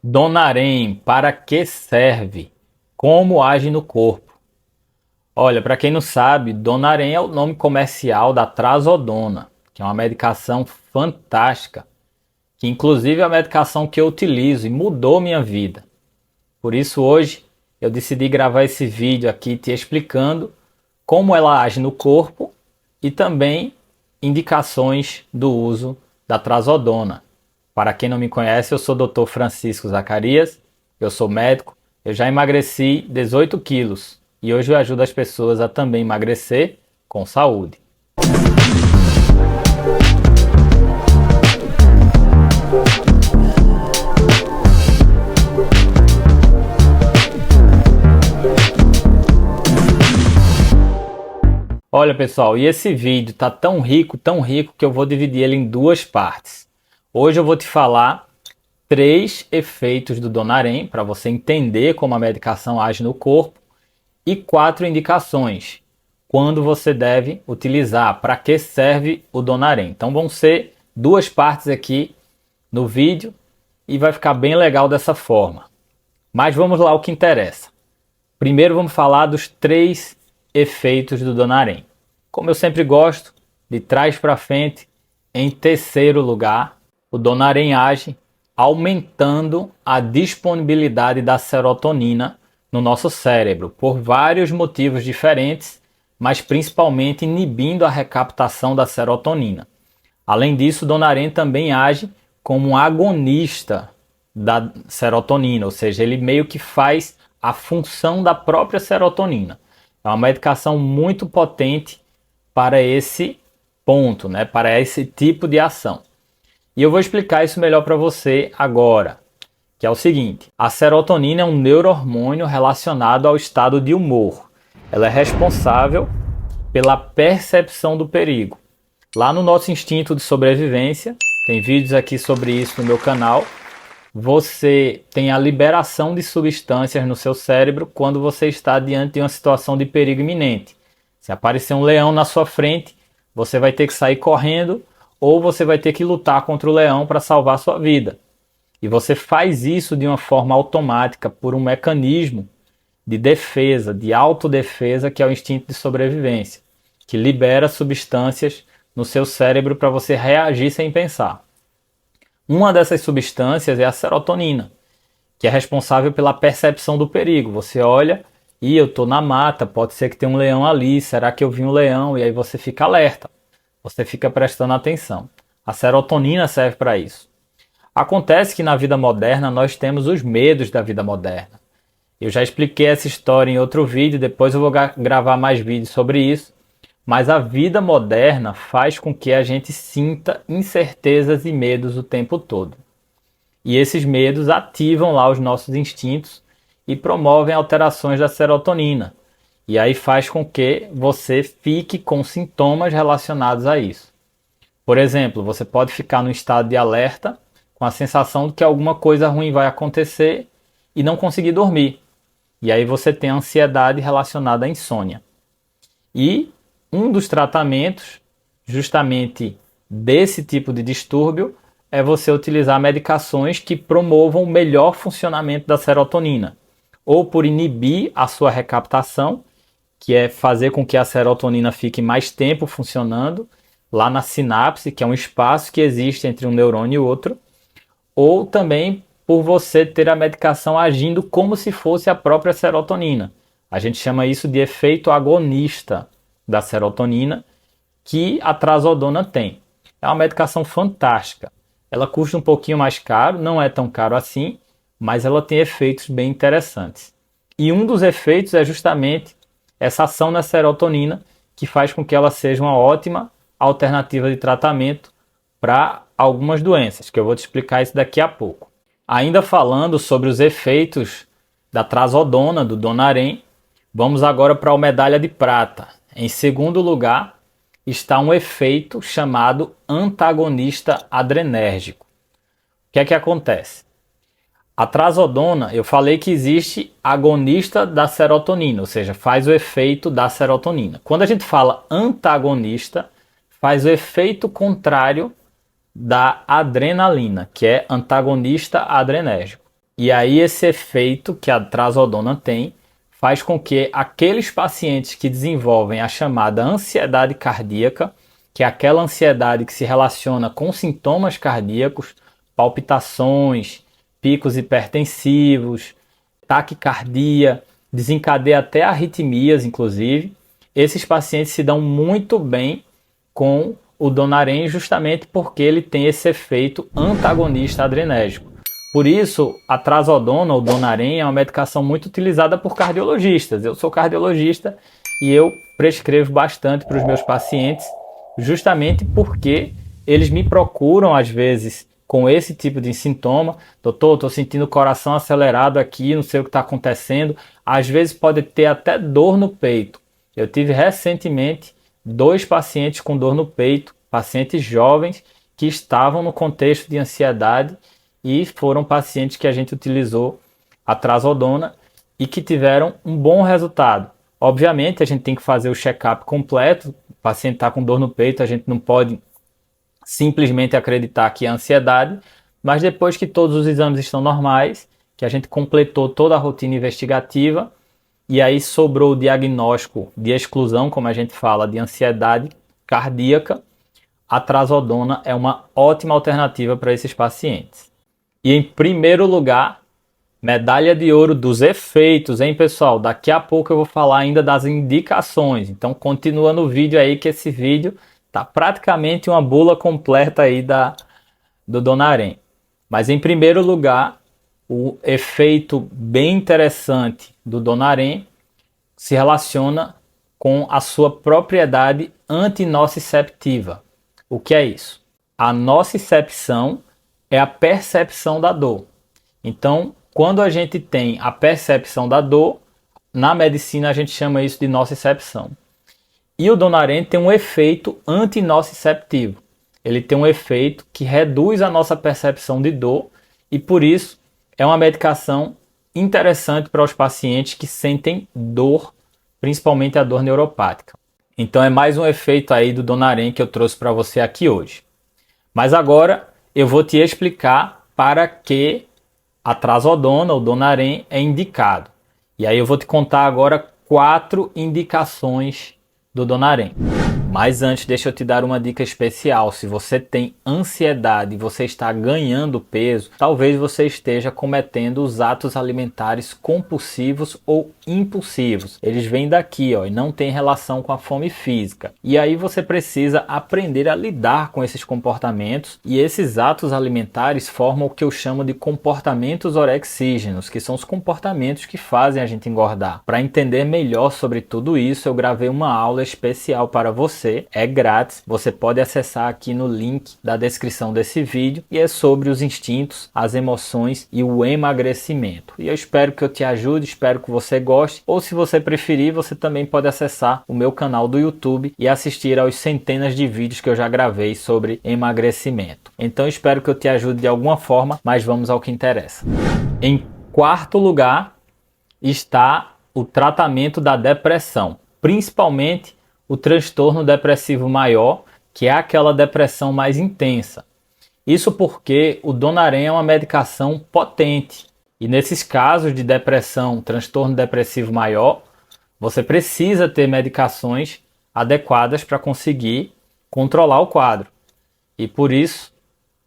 Donarém, para que serve? Como age no corpo? Olha, para quem não sabe, Donarém é o nome comercial da Trazodona, que é uma medicação fantástica, que inclusive é a medicação que eu utilizo e mudou minha vida. Por isso hoje eu decidi gravar esse vídeo aqui te explicando como ela age no corpo e também indicações do uso da Trazodona. Para quem não me conhece, eu sou o Dr. Francisco Zacarias, eu sou médico, eu já emagreci 18 quilos e hoje eu ajudo as pessoas a também emagrecer com saúde. Olha pessoal, e esse vídeo tá tão rico que eu vou dividir ele em duas partes. Hoje eu vou te falar 3 efeitos do Donarém para você entender como a medicação age no corpo e 4 indicações quando você deve utilizar, para que serve o Donarém. Então vão ser 2 partes aqui no vídeo e vai ficar bem legal dessa forma. Mas vamos lá ao que interessa. Primeiro vamos falar dos 3 efeitos do Donarém. Como eu sempre gosto, de trás para frente, em terceiro lugar, o Donarém age aumentando a disponibilidade da serotonina no nosso cérebro, por vários motivos diferentes, mas principalmente inibindo a recaptação da serotonina. Além disso, o Donarém também age como um agonista da serotonina, ou seja, ele meio que faz a função da própria serotonina. É uma medicação muito potente para esse ponto, né? Para esse tipo de ação. E eu vou explicar isso melhor para você agora, que é o seguinte: a serotonina é um neurohormônio relacionado ao estado de humor. Ela é responsável pela percepção do perigo. Lá no nosso instinto de sobrevivência, tem vídeos aqui sobre isso no meu canal, você tem a liberação de substâncias no seu cérebro quando você está diante de uma situação de perigo iminente. Se aparecer um leão na sua frente, você vai ter que sair correndo ou você vai ter que lutar contra o leão para salvar a sua vida. E você faz isso de uma forma automática por um mecanismo de defesa, de autodefesa, que é o instinto de sobrevivência, que libera substâncias no seu cérebro para você reagir sem pensar. Uma dessas substâncias é a serotonina, que é responsável pela percepção do perigo. Você olha e eu estou na mata, pode ser que tenha um leão ali, será que eu vi um leão? E aí você fica alerta, você fica prestando atenção. A serotonina serve para isso. Acontece que na vida moderna nós temos os medos da vida moderna. Eu já expliquei essa história em outro vídeo, depois eu vou gravar mais vídeos sobre isso. Mas a vida moderna faz com que a gente sinta incertezas e medos o tempo todo. E esses medos ativam lá os nossos instintos e promovem alterações da serotonina. E aí faz com que você fique com sintomas relacionados a isso. Por exemplo, você pode ficar no estado de alerta com a sensação de que alguma coisa ruim vai acontecer e não conseguir dormir. E aí você tem a ansiedade relacionada à insônia. E um dos tratamentos, justamente desse tipo de distúrbio, é você utilizar medicações que promovam o melhor funcionamento da serotonina, ou por inibir a sua recaptação, que é fazer com que a serotonina fique mais tempo funcionando, lá na sinapse, que é um espaço que existe entre um neurônio e outro, ou também por você ter a medicação agindo como se fosse a própria serotonina. A gente chama isso de efeito agonista da serotonina, que a Trazodona tem. É uma medicação fantástica. Ela custa um pouquinho mais caro, não é tão caro assim, mas ela tem efeitos bem interessantes. E um dos efeitos é justamente essa ação na serotonina, que faz com que ela seja uma ótima alternativa de tratamento para algumas doenças, que eu vou te explicar isso daqui a pouco. Ainda falando sobre os efeitos da Trazodona, do Donarém, vamos agora para a medalha de prata. Em segundo lugar, está um efeito chamado antagonista adrenérgico. O que é que acontece? A Trazodona, eu falei que existe agonista da serotonina, ou seja, faz o efeito da serotonina. Quando a gente fala antagonista, faz o efeito contrário da adrenalina, que é antagonista adrenérgico. E aí esse efeito que a trazodona tem faz com que aqueles pacientes que desenvolvem a chamada ansiedade cardíaca, que é aquela ansiedade que se relaciona com sintomas cardíacos, palpitações, picos hipertensivos, taquicardia, desencadeia até arritmias, inclusive. Esses pacientes se dão muito bem com o Donarém justamente porque ele tem esse efeito antagonista adrenérgico. Por isso, a trazodona ou Donarém é uma medicação muito utilizada por cardiologistas. Eu sou cardiologista e eu prescrevo bastante para os meus pacientes, justamente porque eles me procuram às vezes com esse tipo de sintoma. Doutor, estou sentindo o coração acelerado aqui, não sei o que está acontecendo. Às vezes pode ter até dor no peito. Eu tive recentemente 2 pacientes com dor no peito, pacientes jovens que estavam no contexto de ansiedade e foram pacientes que a gente utilizou a trazodona e que tiveram um bom resultado. Obviamente, a gente tem que fazer o check-up completo. O paciente está com dor no peito, a gente não pode simplesmente acreditar que é ansiedade, mas depois que todos os exames estão normais, que a gente completou toda a rotina investigativa, e aí sobrou o diagnóstico de exclusão, como a gente fala, de ansiedade cardíaca, a trazodona é uma ótima alternativa para esses pacientes. E em primeiro lugar, medalha de ouro dos efeitos, hein, pessoal? Daqui a pouco eu vou falar ainda das indicações. Então continua no vídeo aí, que esse vídeo tá praticamente uma bula completa aí do Donarém. Mas em primeiro lugar, o efeito bem interessante do Donarém se relaciona com a sua propriedade antinociceptiva. O que é isso? A nocicepção é a percepção da dor. Então, quando a gente tem a percepção da dor, na medicina a gente chama isso de nocicepção. E o Donarém tem um efeito antinociceptivo. Ele tem um efeito que reduz a nossa percepção de dor e por isso é uma medicação interessante para os pacientes que sentem dor, principalmente a dor neuropática. Então é mais um efeito aí do Donarém que eu trouxe para você aqui hoje. Mas agora eu vou te explicar para que a trazodona, o Donarém, é indicado. E aí eu vou te contar agora 4 indicações do Donarém. Mas antes, deixa eu te dar uma dica especial. Se você tem ansiedade e você está ganhando peso, talvez você esteja cometendo os atos alimentares compulsivos ou impulsivos. Eles vêm daqui, ó, e não tem relação com a fome física. E aí você precisa aprender a lidar com esses comportamentos, e esses atos alimentares formam o que eu chamo de comportamentos orexígenos, que são os comportamentos que fazem a gente engordar. Para entender melhor sobre tudo isso, eu gravei uma aula especial para você. É grátis, você pode acessar aqui no link da descrição desse vídeo e é sobre os instintos, as emoções e o emagrecimento. E eu espero que eu te ajude, espero que você goste, ou se você preferir, você também pode acessar o meu canal do YouTube e assistir aos centenas de vídeos que eu já gravei sobre emagrecimento. Então espero que eu te ajude de alguma forma, mas vamos ao que interessa. Em quarto lugar está o tratamento da depressão, principalmente o transtorno depressivo maior, que é aquela depressão mais intensa. Isso porque o Donarém é uma medicação potente. E nesses casos de depressão, transtorno depressivo maior, você precisa ter medicações adequadas para conseguir controlar o quadro. E por isso,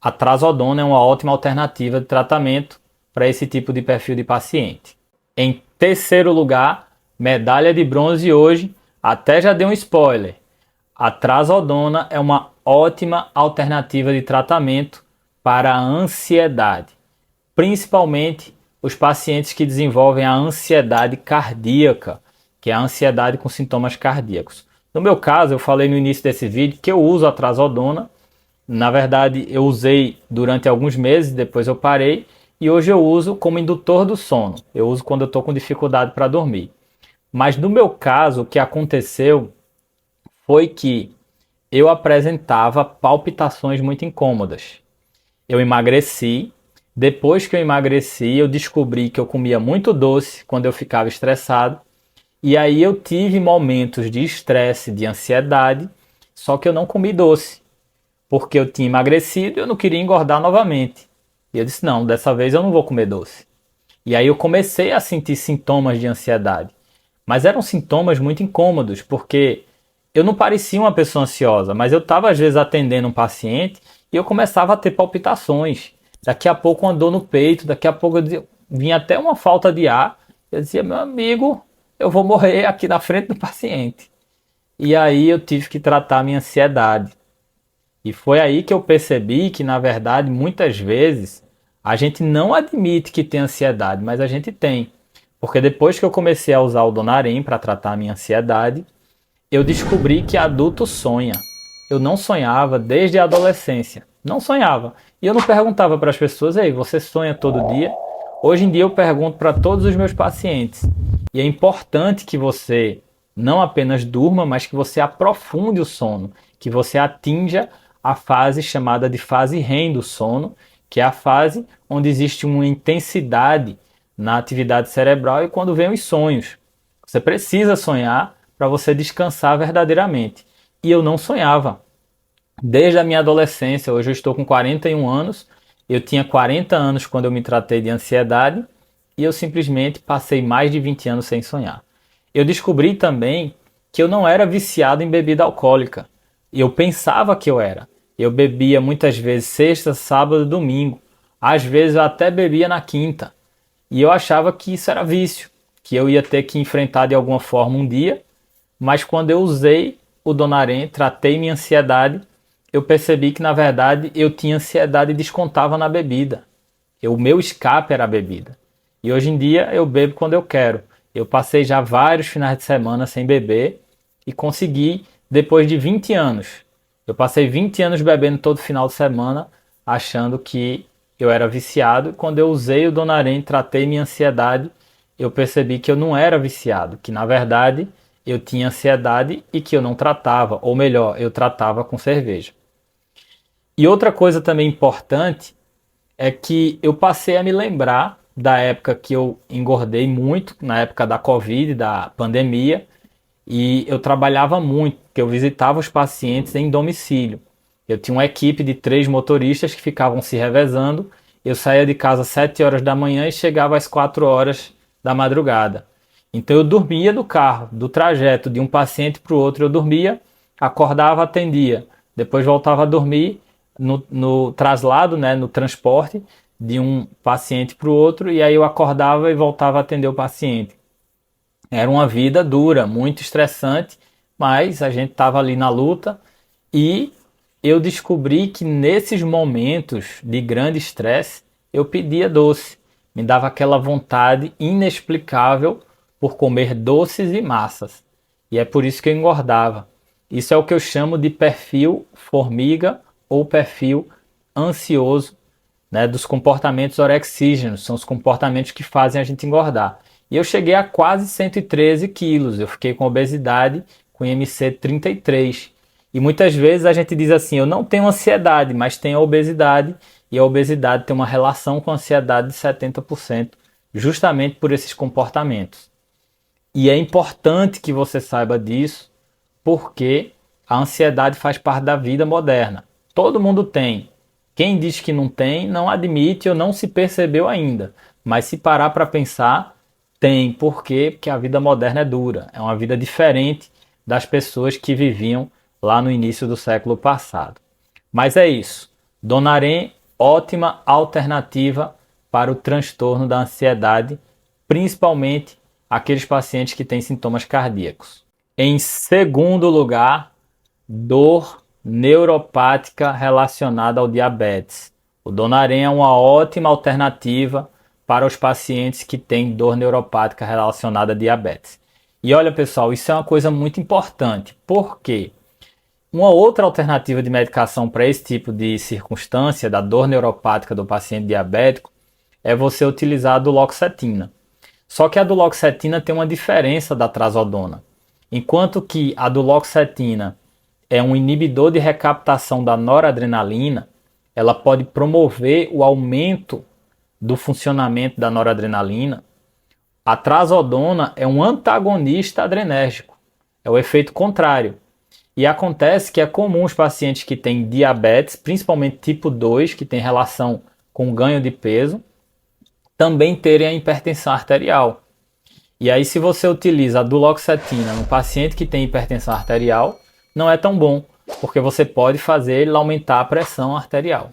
a trazodona é uma ótima alternativa de tratamento para esse tipo de perfil de paciente. Em terceiro lugar, medalha de bronze hoje, até já dei um spoiler. A trazodona é uma ótima alternativa de tratamento para a ansiedade, principalmente os pacientes que desenvolvem a ansiedade cardíaca, que é a ansiedade com sintomas cardíacos. No meu caso, eu falei no início desse vídeo que eu uso a trazodona. Na verdade, eu usei durante alguns meses, depois eu parei, e hoje eu uso como indutor do sono. Eu uso quando eu estou com dificuldade para dormir. Mas no meu caso, o que aconteceu foi que eu apresentava palpitações muito incômodas. Eu emagreci. Depois que eu emagreci, eu descobri que eu comia muito doce quando eu ficava estressado. E aí eu tive momentos de estresse, de ansiedade, só que eu não comi doce. Porque eu tinha emagrecido e eu não queria engordar novamente. E eu disse, não, dessa vez eu não vou comer doce. E aí eu comecei a sentir sintomas de ansiedade. Mas eram sintomas muito incômodos, porque eu não parecia uma pessoa ansiosa, mas eu estava às vezes atendendo um paciente e eu começava a ter palpitações. Daqui a pouco uma dor no peito, daqui a pouco vinha até uma falta de ar. Eu dizia, meu amigo, eu vou morrer aqui na frente do paciente. E aí eu tive que tratar a minha ansiedade. E foi aí que eu percebi que, na verdade, muitas vezes a gente não admite que tem ansiedade, mas a gente tem. Porque depois que eu comecei a usar o Donarem para tratar a minha ansiedade, eu descobri que adulto sonha. Eu não sonhava desde a adolescência. Não sonhava. E eu não perguntava para as pessoas, ei, você sonha todo dia? Hoje em dia eu pergunto para todos os meus pacientes. E é importante que você não apenas durma, mas que você aprofunde o sono, que você atinja a fase chamada de fase REM do sono, que é a fase onde existe uma intensidade na atividade cerebral e quando vem os sonhos. Você precisa sonhar para você descansar verdadeiramente. E eu não sonhava. Desde a minha adolescência, hoje eu estou com 41 anos, eu tinha 40 anos quando eu me tratei de ansiedade e eu simplesmente passei mais de 20 anos sem sonhar. Eu descobri também que eu não era viciado em bebida alcoólica. Eu pensava que eu era. Eu bebia muitas vezes sexta, sábado, domingo. Às vezes eu até bebia na quinta. E eu achava que isso era vício, que eu ia ter que enfrentar de alguma forma um dia. Mas quando eu usei o Donarem, tratei minha ansiedade, eu percebi que na verdade eu tinha ansiedade e descontava na bebida. O meu escape era a bebida. E hoje em dia eu bebo quando eu quero. Eu passei já vários finais de semana sem beber e consegui, depois de 20 anos. Eu passei 20 anos bebendo todo final de semana, achando que eu era viciado. E quando eu usei o Donarem, tratei minha ansiedade, eu percebi que eu não era viciado, que na verdade eu tinha ansiedade e que eu não tratava, ou melhor, eu tratava com cerveja. E outra coisa também importante é que eu passei a me lembrar da época que eu engordei muito, na época da Covid, da pandemia, e eu trabalhava muito, porque eu visitava os pacientes em domicílio. Eu tinha uma equipe de 3 motoristas que ficavam se revezando. Eu saía de casa às 7 horas da manhã e chegava às 4 horas da madrugada. Então eu dormia do carro, do trajeto de um paciente para o outro, eu dormia, acordava, atendia, depois voltava a dormir no traslado, né, no transporte de um paciente para o outro, e aí eu acordava e voltava a atender o paciente. Era uma vida dura, muito estressante, mas a gente estava ali na luta e eu descobri que nesses momentos de grande estresse eu pedia doce. Me dava aquela vontade inexplicável por comer doces e massas. E é por isso que eu engordava. Isso é o que eu chamo de perfil formiga ou perfil ansioso, né, dos comportamentos orexígenos, são os comportamentos que fazem a gente engordar. E eu cheguei a quase 113 quilos, eu fiquei com obesidade, com IMC 33. E muitas vezes a gente diz assim, eu não tenho ansiedade, mas tenho obesidade, e a obesidade tem uma relação com a ansiedade de 70%, justamente por esses comportamentos. E é importante que você saiba disso, porque a ansiedade faz parte da vida moderna. Todo mundo tem. Quem diz que não tem, não admite ou não se percebeu ainda. Mas se parar para pensar, tem. Por quê? Porque a vida moderna é dura. É uma vida diferente das pessoas que viviam lá no início do século passado. Mas é isso. Donarem, ótima alternativa para o transtorno da ansiedade, principalmente aqueles pacientes que têm sintomas cardíacos. Em segundo lugar, dor neuropática relacionada ao diabetes. O Donarem é uma ótima alternativa para os pacientes que têm dor neuropática relacionada a diabetes. E olha, pessoal, isso é uma coisa muito importante. Por quê? Uma outra alternativa de medicação para esse tipo de circunstância, da dor neuropática do paciente diabético, é você utilizar a duloxetina. Só que a duloxetina tem uma diferença da trazodona. Enquanto que a duloxetina é um inibidor de recaptação da noradrenalina, ela pode promover o aumento do funcionamento da noradrenalina. A trazodona é um antagonista adrenérgico, é o efeito contrário. E acontece que é comum os pacientes que têm diabetes, principalmente tipo 2, que tem relação com ganho de peso, também terem a hipertensão arterial. E aí, se você utiliza a duloxetina no paciente que tem hipertensão arterial, não é tão bom, porque você pode fazer ele aumentar a pressão arterial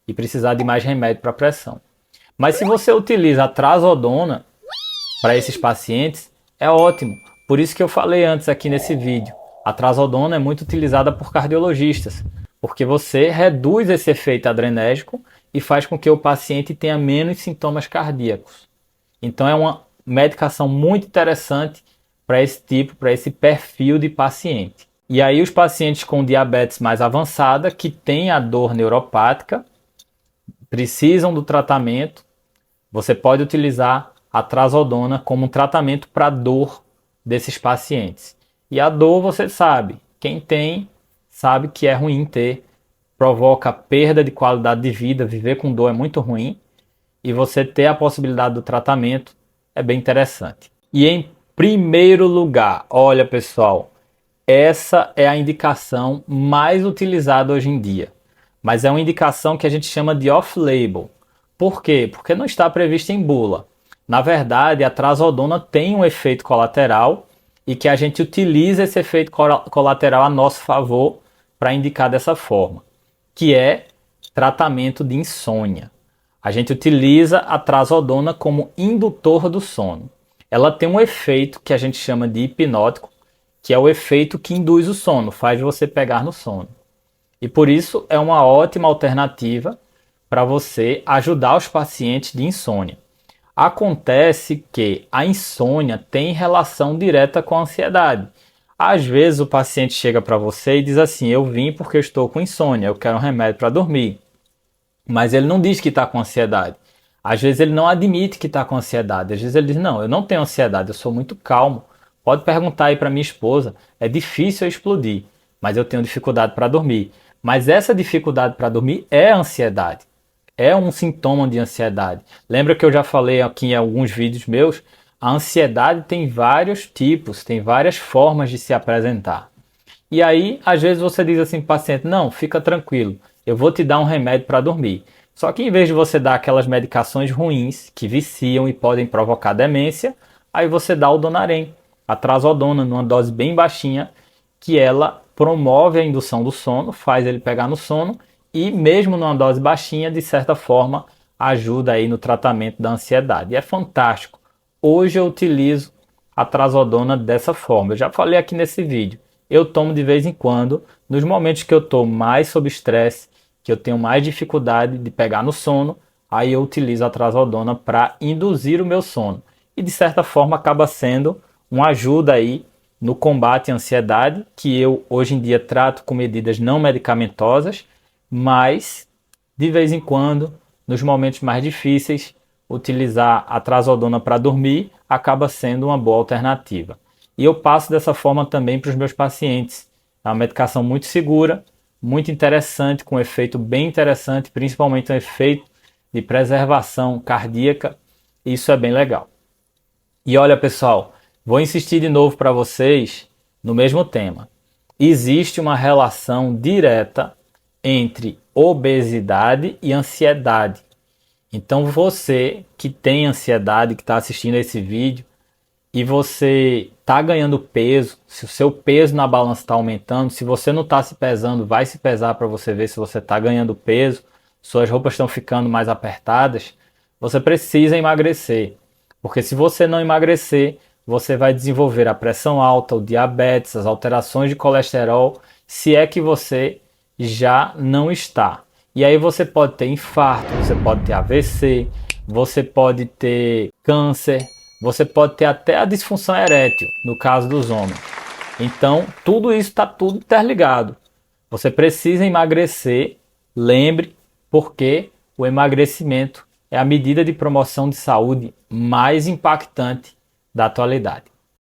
e precisar de mais remédio para pressão. Mas se você utiliza a trazodona para esses pacientes, é ótimo. Por isso que eu falei antes aqui nesse vídeo. A trazodona é muito utilizada por cardiologistas, porque você reduz esse efeito adrenérgico e faz com que o paciente tenha menos sintomas cardíacos. Então é uma medicação muito interessante para esse perfil de paciente. E aí os pacientes com diabetes mais avançada, que têm a dor neuropática, precisam do tratamento, você pode utilizar a trazodona como um tratamento para a dor desses pacientes. E a dor, você sabe, quem tem sabe que é ruim ter, provoca perda de qualidade de vida, viver com dor é muito ruim, e você ter a possibilidade do tratamento é bem interessante. E em primeiro lugar, olha pessoal, essa é a indicação mais utilizada hoje em dia, mas é uma indicação que a gente chama de off-label. Por quê? Porque não está prevista em bula. Na verdade, a trazodona tem um efeito colateral e que a gente utiliza esse efeito colateral a nosso favor para indicar dessa forma, que é tratamento de insônia. A gente utiliza a trazodona como indutor do sono. Ela tem um efeito que a gente chama de hipnótico, que é o efeito que induz o sono, faz você pegar no sono. E por isso é uma ótima alternativa para você ajudar os pacientes de insônia. Acontece que a insônia tem relação direta com a ansiedade. Às vezes o paciente chega para você e diz assim: eu vim porque eu estou com insônia, eu quero um remédio para dormir. Mas ele não diz que está com ansiedade. Às vezes ele não admite que está com ansiedade. Às vezes ele diz: não, eu não tenho ansiedade, eu sou muito calmo. Pode perguntar aí para minha esposa, é difícil eu explodir, mas eu tenho dificuldade para dormir. Mas essa dificuldade para dormir é ansiedade. É um sintoma de ansiedade. Lembra que eu já falei aqui em alguns vídeos meus? A ansiedade tem vários tipos, tem várias formas de se apresentar. E aí, às vezes você diz assim para o paciente: não, fica tranquilo, eu vou te dar um remédio para dormir. Só que em vez de você dar aquelas medicações ruins que viciam e podem provocar demência, aí você dá o Donarém, a trazodona, numa dose bem baixinha, que ela promove a indução do sono, faz ele pegar no sono e mesmo numa dose baixinha, de certa forma, ajuda aí no tratamento da ansiedade. E é fantástico. Hoje eu utilizo a trazodona dessa forma. Eu já falei aqui nesse vídeo. Eu tomo de vez em quando, nos momentos que eu estou mais sob estresse, que eu tenho mais dificuldade de pegar no sono, aí eu utilizo a trazodona para induzir o meu sono. E de certa forma acaba sendo uma ajuda aí no combate à ansiedade, que eu hoje em dia trato com medidas não medicamentosas, mas de vez em quando, nos momentos mais difíceis, utilizar a trazodona para dormir acaba sendo uma boa alternativa. E eu passo dessa forma também para os meus pacientes. É uma medicação muito segura, muito interessante, com um efeito bem interessante, principalmente um efeito de preservação cardíaca. Isso é bem legal. E olha pessoal, vou insistir de novo para vocês no mesmo tema. Existe uma relação direta entre obesidade e ansiedade. Então você que tem ansiedade, que está assistindo a esse vídeo, e você está ganhando peso, se o seu peso na balança está aumentando, se você não está se pesando, vai se pesar para você ver se você está ganhando peso, suas roupas estão ficando mais apertadas, você precisa emagrecer. Porque se você não emagrecer, você vai desenvolver a pressão alta, o diabetes, as alterações de colesterol, se é que você já não está. E aí você pode ter infarto, você pode ter AVC, você pode ter câncer, você pode ter até a disfunção erétil, no caso dos homens. Então, tudo isso está tudo interligado. Você precisa emagrecer, lembre, porque o emagrecimento é a medida de promoção de saúde mais impactante da atualidade.